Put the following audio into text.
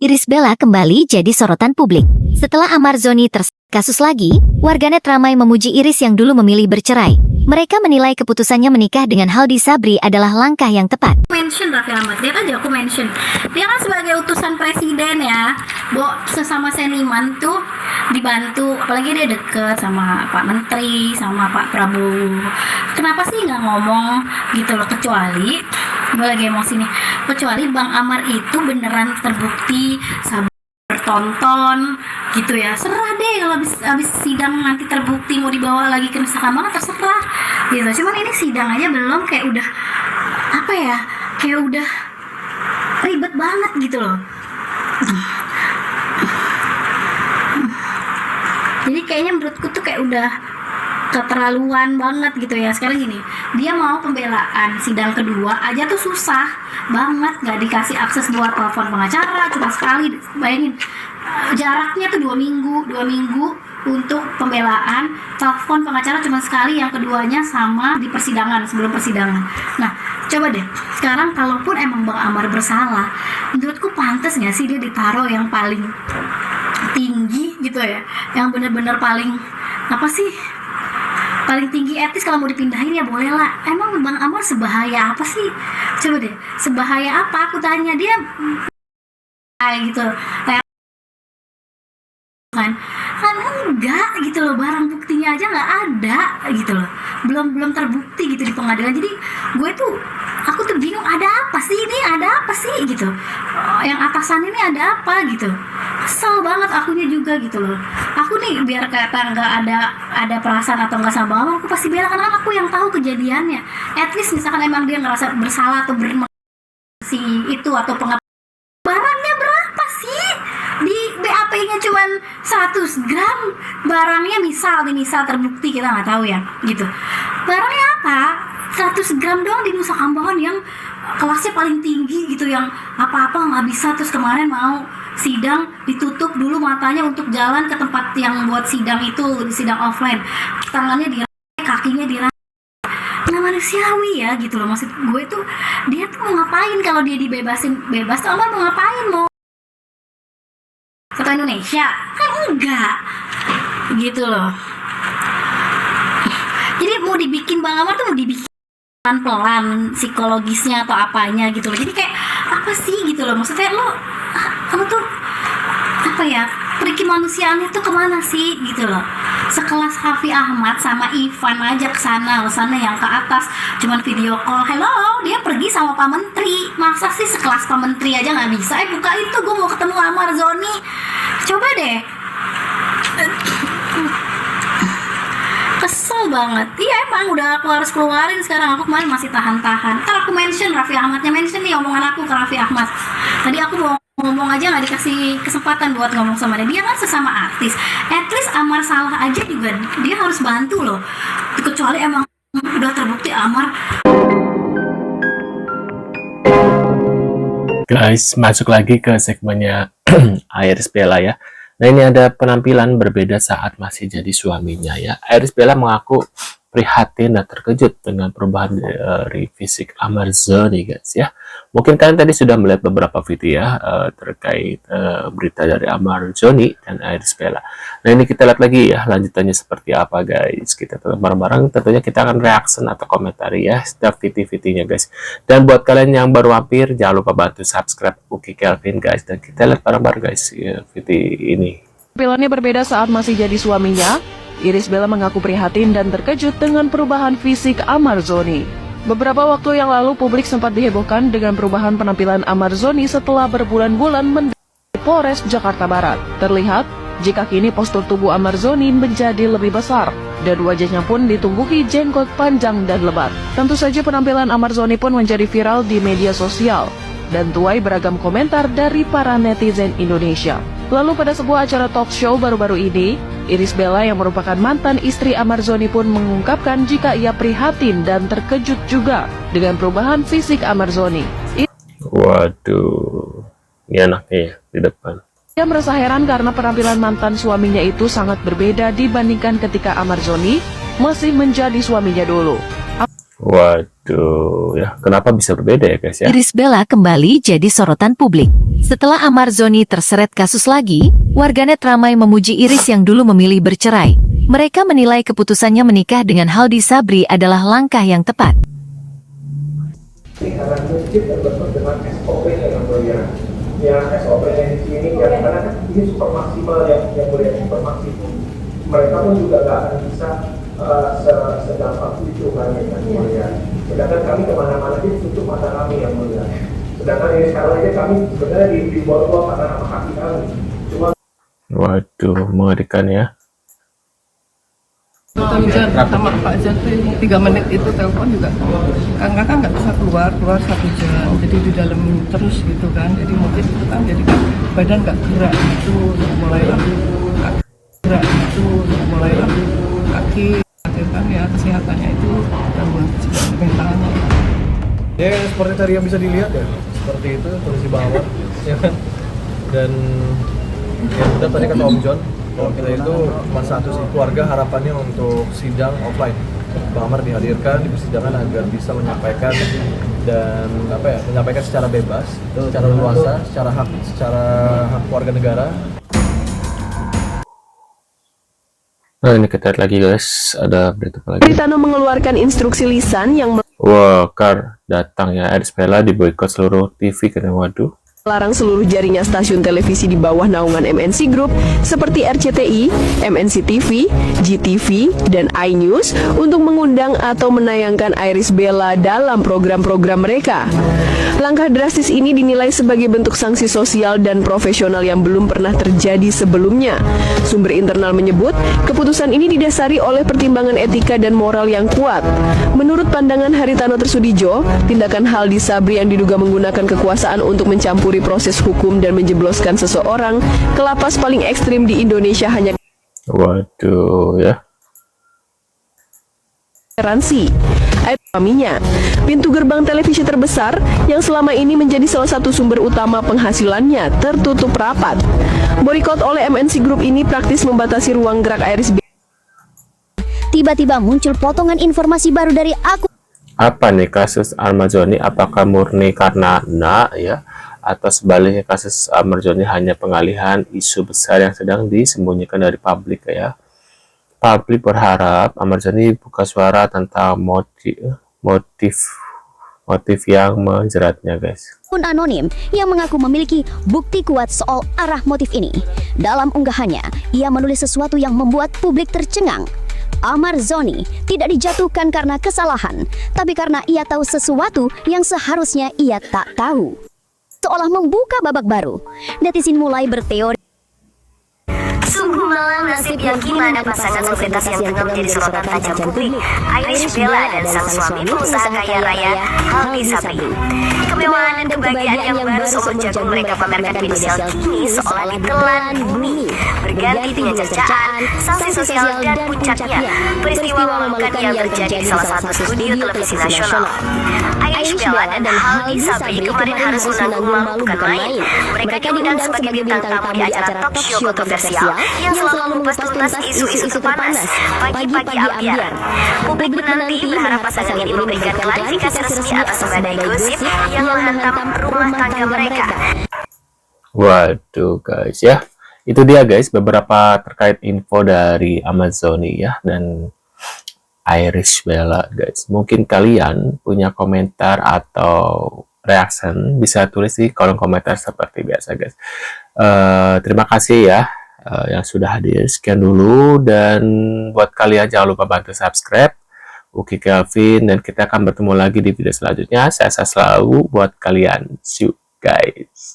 Irish Bella kembali jadi sorotan publik. Setelah Amar Zoni kasus lagi, warganet ramai memuji Irish yang dulu memilih bercerai. Mereka menilai keputusannya menikah dengan Haldi Sabri adalah langkah yang tepat. Mention Raffi Ahmad, lihat aja aku mention. Dia kan sebagai utusan presiden ya, sesama seniman tuh dibantu, apalagi dia deket sama Pak Menteri, sama Pak Prabowo. Kenapa sih nggak ngomong gitu loh, kecuali gue lagi emosi nih, kecuali Bang Amar itu beneran terbukti bertonton gitu ya, serah deh kalau habis sidang nanti terbukti mau dibawa lagi ke Nusa Kambangan, terserah gitu. Cuman ini sidang aja belum, kayak udah apa ya, kayak udah ribet banget gitu loh. Jadi kayaknya menurutku tuh kayak udah keterlaluan banget gitu ya. Sekarang gini, dia mau pembelaan sidang kedua aja tuh susah banget, nggak dikasih akses buat telepon pengacara, cuma sekali. Bayangin, jaraknya tuh 2 minggu untuk pembelaan, telepon pengacara cuma sekali, yang keduanya sama di persidangan, sebelum persidangan. Nah coba deh, sekarang kalaupun emang Bang Amar bersalah, menurutku pantas nggak sih dia ditaruh yang paling tinggi gitu ya, yang bener-bener paling apa sih, paling tinggi etis. Kalau mau dipindahin ya boleh lah. Emang Bang Amar sebahaya apa sih? Coba deh, sebahaya apa, aku tanya. Dia kayak gitu kayak kan enggak gitu loh, barang buktinya aja nggak ada gitu loh, belum terbukti gitu di pengadilan. Jadi aku tuh bingung, ada apa sih ini, ada apa sih gitu, yang atasan ini ada apa gitu. Kesel banget akunya juga gitu loh. Aku nih biar kata nggak ada perasaan atau nggak sama Bang Amar, aku pasti bela, karena aku yang tahu kejadiannya. At least misalkan emang dia ngerasa bersalah atau si itu atau barangnya berapa sih di BAP-nya, cuman 100 gram barangnya, misal terbukti, kita nggak tahu ya gitu, barangnya apa 100 gram doang di Nusa Kambangan yang kelasnya paling tinggi gitu, yang apa-apa nggak bisa. Terus kemarin mau sidang ditutup dulu matanya untuk jalan ke tempat yang buat sidang itu, di sidang offline, tangannya dirangkai, kakinya dirangkai. Nggak manusiawi ya gitu loh. Maksud gue tuh, dia tuh mau ngapain kalau dia dibebasin bebas tuh? Amar mau ngapain? Mau ke Indonesia? Kan enggak gitu loh. Jadi mau dibikin Bang Amar tuh mau dibikin pelan-pelan psikologisnya atau apanya gitu loh. Jadi kayak apa sih gitu loh, maksudnya kamu tuh apa ya, periki manusiaannya tuh kemana sih gitu loh. Sekelas Raffi Ahmad sama Ivan aja kesana yang ke atas cuman video call, hello, dia pergi sama Pak Menteri. Masa sih sekelas Pak Menteri aja nggak bisa? Buka itu, gue mau ketemu Amar Zoni. Coba deh, kesel banget. Iya emang udah aku harus keluarin sekarang. Aku kemarin masih tahan-tahan. Ntar aku mention Raffi Ahmadnya, mention nih omongan aku ke Raffi Ahmad. Tadi aku mau ngomong aja nggak dikasih kesempatan buat ngomong sama dia. Dia kan sesama artis. At least Amar salah aja juga dia harus bantu loh. Kecuali emang udah terbukti Amar. Guys, masuk lagi ke segmennya Irish Bella ya. Nah ini ada penampilan berbeda saat masih jadi suaminya ya. Irish Bella mengaku prihatin dan terkejut dengan perubahan dari fisik Amar Zoni guys ya. Mungkin kalian tadi sudah melihat beberapa video ya terkait berita dari Amar Zoni dan Irish Bella. Nah ini kita lihat lagi ya lanjutannya seperti apa guys. Kita tonton bareng-bareng, tentunya kita akan reaction atau komentari ya setiap video-videonya guys. Dan buat kalian yang baru mampir, jangan lupa bantu subscribe Uki Kelvin guys. Dan kita lihat bareng-bareng guys ya, video ini. Penampilannya berbeda saat masih jadi suaminya. Irish Bella mengaku prihatin dan terkejut dengan perubahan fisik Amar Zoni. Beberapa waktu yang lalu publik sempat dihebohkan dengan perubahan penampilan Amar Zoni setelah berbulan-bulan mendatangi Polres Jakarta Barat. Terlihat jika kini postur tubuh Amar Zoni menjadi lebih besar dan wajahnya pun ditumbuhi jenggot panjang dan lebat. Tentu saja penampilan Amar Zoni pun menjadi viral di media sosial dan tuai beragam komentar dari para netizen Indonesia. Lalu pada sebuah acara talk show baru-baru ini, Irish Bella yang merupakan mantan istri Amar Zoni pun mengungkapkan jika ia prihatin dan terkejut juga dengan perubahan fisik Amar Zoni. Waduh, ini anaknya ya di depan. Ia merasa heran karena penampilan mantan suaminya itu sangat berbeda dibandingkan ketika Amar Zoni masih menjadi suaminya dulu. Waduh, ya kenapa bisa berbeda ya guys ya? Iris Bella kembali jadi sorotan publik. Setelah Amar Zoni terseret kasus lagi, warganet ramai memuji Iris yang dulu memilih bercerai. Mereka menilai keputusannya menikah dengan Haldi Sabri adalah langkah yang tepat. Karena mungkin terbentuk dengan SOP-nya yang mulia. Ya SOP-nya di sini ya karena kan ini super maksimal yang mulia, super maksimum. Mereka pun juga nggak akan bisa segampang itu kan yang mulia. Sedangkan kami kemana-mana itu tutup mata kami yang mulia. Sedangkan ini sekarang aja kami sebenarnya di bawah karena nama kaki kami. Cuma Waduh, mengerikan ya. Jan sama Pak Jan tuh 3 menit itu telepon juga kakak nggak bisa keluar 1 jam, jadi di dalam terus gitu kan, jadi mungkin itu kan jadi kan badan nggak gerak itu mulailah kaki kan ya kesehatannya itu gangguan mentalnya. ya seperti tadi yang bisa dilihat ya, seperti itu kondisi bawah ya kan. Dan ya udah tadi kata Om John, kalau kita itu cuma satu sih, keluarga harapannya untuk sidang offline Bang Amar dihadirkan di persidangan agar bisa menyampaikan dan menyampaikan secara bebas, secara luasa, secara hak warga negara. Nah ini kita lihat lagi guys, ada berita apa lagi? Haritano mengeluarkan instruksi lisan yang Wah, Kar datang ya, Iris Bella diboikot seluruh TV karena waduh. melarang seluruh jaringan stasiun televisi di bawah naungan MNC Group seperti RCTI, MNC TV, GTV, dan iNews untuk mengundang atau menayangkan Iris Bella dalam program-program mereka. Langkah drastis ini dinilai sebagai bentuk sanksi sosial dan profesional yang belum pernah terjadi sebelumnya. Sumber internal menyebut, keputusan ini didasari oleh pertimbangan etika dan moral yang kuat. Menurut pandangan Haritano Tersudijo, tindakan Haldi Sabri yang diduga menggunakan kekuasaan untuk mencampuri proses hukum dan menjebloskan seseorang ke lapas paling ekstrim di Indonesia hanya Waduh ya. toleransi. Suaminya, pintu gerbang televisi terbesar yang selama ini menjadi salah satu sumber utama penghasilannya tertutup rapat. Boikot oleh MNC Group ini praktis membatasi ruang gerak Iris Bella. Tiba-tiba muncul potongan informasi baru dari akun Apa nih kasus Ahmad Zoni? Apakah murni karena ya? Atau sebaliknya kasus Ahmad Zoni hanya pengalihan isu besar yang sedang disembunyikan dari publik ya? Publik berharap Ahmad Zoni buka suara tentang motif yang menjeratnya guys. anonim yang mengaku memiliki bukti kuat soal arah motif ini. Dalam unggahannya, ia menulis sesuatu yang membuat publik tercengang. Amar Zoni tidak dijatuhkan karena kesalahan, tapi karena ia tahu sesuatu yang seharusnya ia tak tahu. Seolah membuka babak baru, netizen mulai berteori. Sungguh malang nasib yang gimana pasangan selebritas yang tengah menjadi sorotan tajam publik, Iris Bella dan sang suami pengusaha kaya raya Haldi Sabri. Kemewahan dan kebahagiaan yang baru seumur jagung mereka pamerkan di media sosial kini seolah ditelan bumi, berganti dengan cercaan, sanksi sosial dan puncaknya peristiwa memalukan yang terjadi di salah satu studio televisi nasional. Iris Bella dan Haldi Sabri kemarin harus menanggung malu bukan main. Mereka diundang sebagai bintang tamu di acara talk show kontroversial yang selalu mengupas tuntas isu-isu terpanas pagi-pagi ambiar. Publik menanti berharap pasangan ini memberikan klarifikasi resmi atas badai gosip yang menghantam rumah tangga mereka. Waduh guys ya, itu dia guys beberapa terkait info dari Ahmad Zoni ya dan Iris Bella guys. Mungkin kalian punya komentar atau reaction bisa tulis di kolom komentar seperti biasa guys. Terima kasih ya yang sudah hadir. Sekian dulu, dan buat kalian jangan lupa bantu subscribe Uki Kelvin, dan kita akan bertemu lagi di video selanjutnya. Saya selalu buat kalian. See you guys.